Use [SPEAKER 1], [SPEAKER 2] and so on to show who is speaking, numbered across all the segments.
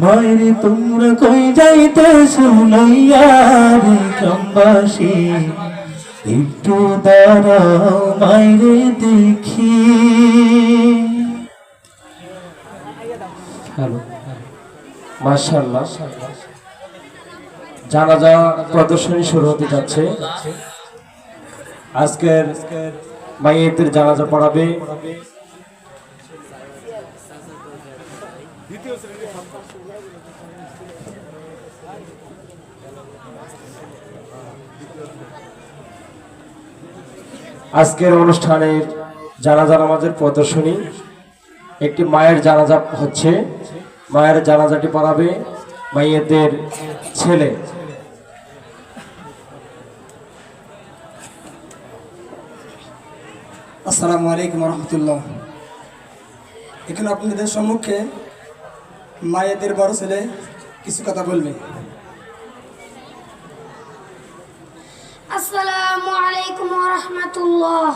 [SPEAKER 1] মায়ের তোমরা কই যাইতে শুনাইয়া রে গ্রামবাসী, একটু দাঁড়াও মায়েরে দেখি। হ্যালো, মাশাআল্লাহ, জানাজা প্রদর্শনী শুরু হতে যাচ্ছে। আজকের মাইয়েতের জানাজা পড়াবে আজকের অনুষ্ঠানের জানাজা নামাজের প্রদর্শনী। একটি মায়ের জানাজা হচ্ছে, মায়ের জানাজাটি পড়াবে মাইয়েতের ছেলে।
[SPEAKER 2] আসসালামু আলাইকুম রহমতুল্লাহ। এখানে আপনাদের সম্মুখে মায়েদের বড় ছেলে কিছু কথা বলবে।
[SPEAKER 3] আসসালামু আলাইকুম রহমতুল্লাহ।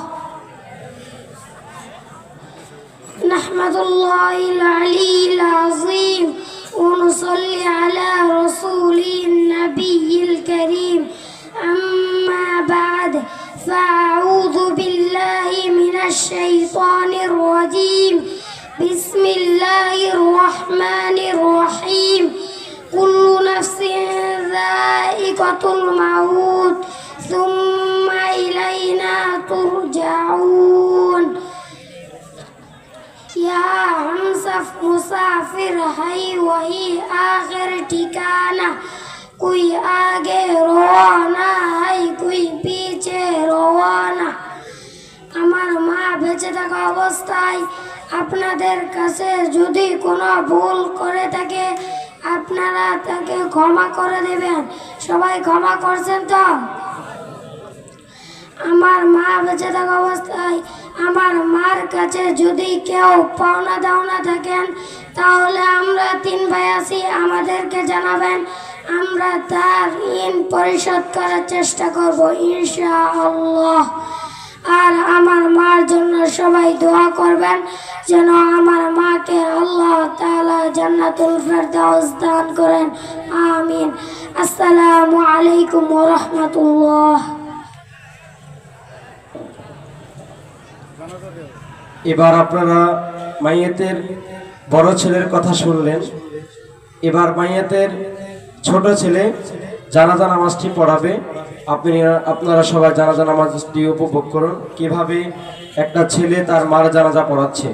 [SPEAKER 3] নাহমাদুল্লাহিল আলিয়্যিল আযীম ওয়া নুসাল্লি আলা রাসূলিন নাবিয়্যিল কারীম, আম্মা বা'দ, ফাআউযু বিল্লাহি মিনাশ শাইতানির রাজীম। বিসমিল্লাহির রহমানির রহিম। কুল্লু নাফসিন যায়িকাতুল মাউত সুম্মা ইলাইনা তুরজাউন। या हमसफ मुसाफिर है वही आखिर ठिकाना, कोई आगे रवाना है कोई पीछे रवाना। আমার মা বেঁচে থাকা অবস্থায় আপনাদের কাছে যদি কোনো ভুল করে থাকে আপনারা তাকে ক্ষমা করে দেবেন। সবাই ক্ষমা করছেন তো? আমার মা বেঁচে থাকা অবস্থায় আমার মার কাছে যদি কেউ পাওনা দাওনা থাকেন তাহলে আমরা 3 ভাই আছি, আমাদেরকে জানাবেন, আমরা তার ঋণ পরিশোধ করার চেষ্টা করব ইনশাআল্লাহ। আর আমার মার জন্য সবাই দোয়া করবেন যেন আমার মাকে আল্লাহ তাআলা জান্নাতুল ফেরদাউস দান করেন, আমিন। আসসালামু আলাইকুম ওয়া রাহমাতুল্লাহ।
[SPEAKER 1] এবার আপনারা মাইয়েতের বড় ছেলের কথা শুনলেন। এবার মাইয়েতের ছোট ছেলে জানাজা নামাজটি পড়াবে। আপনারা সবাই জানাজা নামাজটি উপভোগ করুন, কিভাবে একটা ছেলে তার মার জানাজা পড়াচ্ছে।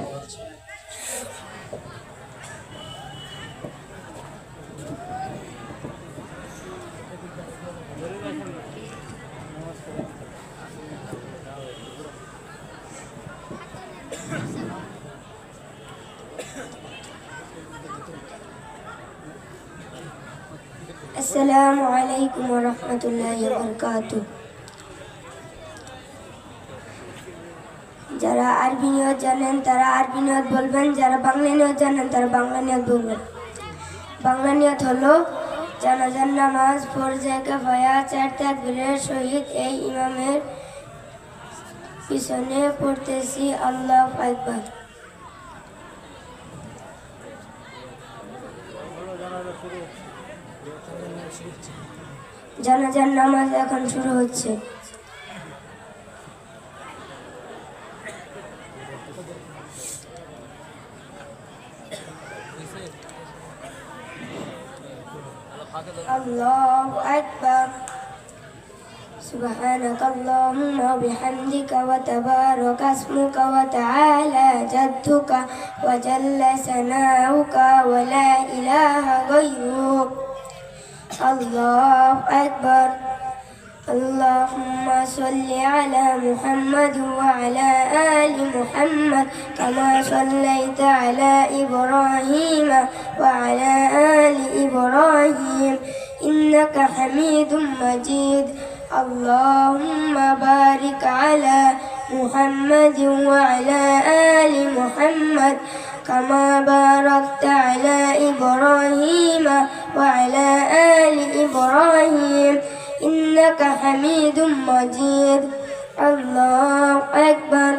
[SPEAKER 3] আসসালামু আলাইকুম ওয়া রাহমাতুল্লাহি ওয়া বারাকাতুহু। যারা আরবি নিয়ত জানেন তারা আরবি নিয়ত বলবেন, যারা বাংলা নিয়ত জানেন তারা বাংলা নিয়ত বলবেন। বাংলা নিয়ত হলো জানাজার নামাজ ফরজে কিফায়া 4 তাকবীরের সহিত এই ইমামের পিছনে পড়তেছি আল্লাহু আকবার। জানাজার নামাজ এখন শুরু হচ্ছে। আল্লাহু আকবার। সুবহানাকা আল্লাহুম্মা ওয়া বিহামদিকা ওয়া তাবারাকা ইসমুকা ওয়া তাআলা জাদ্দুকা ওয়া জাল্লা সানাউকা ওয়া লা ইলাহা গায়রুক। আল্লাহু আকবার। আল্লাহুম্মা সাল্লি আলা মুহাম্মাদ ওয়া আলা আলি মুহাম্মাদ কামা সাল্লাইতা আলা ইব্রাহিম ওয়া আলা আলি ইব্রাহিম ইন্নাকা হামিদুম মাজিদ। আল্লাহুম্মা বারিক আলা মুহাম্মাদ ওয়া আলা আলি মুহাম্মাদ কামা বারাকতা আলা ইব্রাহিম ওয়া আলা আলি ইব্রাহিম ইন্নাকা হামিদুম মাজিদ। আল্লাহু আকবার।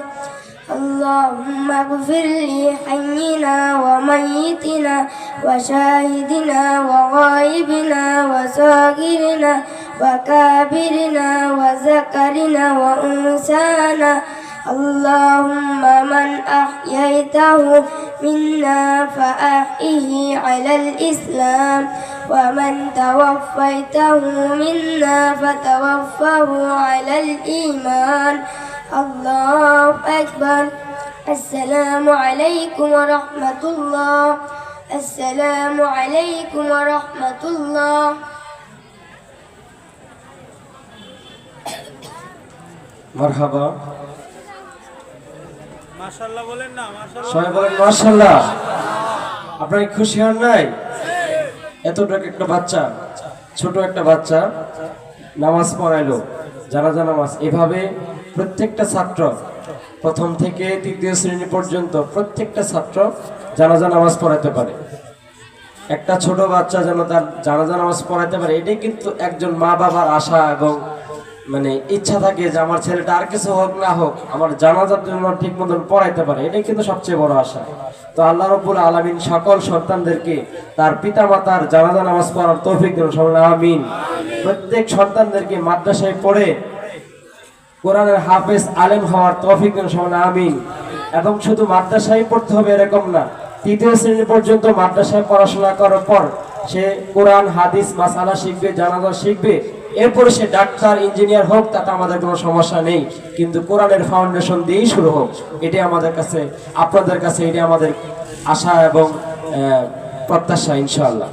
[SPEAKER 3] اللهم اغفر لحينا وميتنا وشاهدنا وغائبنا وصاغرنا وكابرنا وذكرنا وأنثانا اللهم من أحييته منا فأحيه على الإسلام ومن توفيته منا فتوفه على الإيمان الله أكبر السلام عليكم ورحمة الله السلام عليكم ورحمة الله
[SPEAKER 1] মারহাবা।
[SPEAKER 4] মাশাআল্লাহ বলেন না, মাশাআল্লাহ।
[SPEAKER 1] সবাই বলেন মাশাআল্লাহ। আপনারা কি খুশি হন নাই? এতটুকু একটা বাচ্চা, ছোট একটা বাচ্চা নামাজ পড়াইলো, জানাজা নামাজ। এভাবে প্রত্যেকটা ছাত্র প্রথম থেকে তৃতীয় শ্রেণী পর্যন্ত প্রত্যেকটা ছাত্র জানাজা নামাজ পড়াতে পারে। একটা ছোট বাচ্চা যেন তার জানাজা নামাজ পড়াতে পারে, এটাই কিন্তু একজন মা বাবার আশা এবং মানে ইচ্ছা থাকে যে আমার ছেলেটা আর কিছু হোক না হোক আমার জানাজার জন্য ঠিক মতন পড়াইতে পারে, এটাই কিন্তু সবচেয়ে বড় আশা। তো আল্লাহ রাব্বুল আলামিন সকল সন্তানদেরকে তার পিতা মাতার জানাজা নামাজ পড়ার তৌফিক দিন, সবাই আমিন। প্রত্যেক সন্তানদেরকে মাদ্রাসায় পড়ে কোরআনের হাফেজ আলেম হওয়ার তৌফিক দিন, সবাই আমিন। এবং শুধু মাদ্রাসায় পড়তে হবে এরকম না, তৃতীয় শ্রেণী পর্যন্ত মাদ্রাসায় পড়াশোনা করার পর সে কোরআন হাদিস মাসালা শিখবে, জানাজা শিখবে, এরপরে সে ডাক্তার ইঞ্জিনিয়ার হোক, তাতে আমাদের কোনো সমস্যা নেই, কিন্তু কোরআনের ফাউন্ডেশন দিয়েই শুরু হোক। এটাই আমাদের কাছে, আপনাদের কাছে এটাই আমাদের আশা এবং প্রত্যাশা ইনশাআল্লাহ।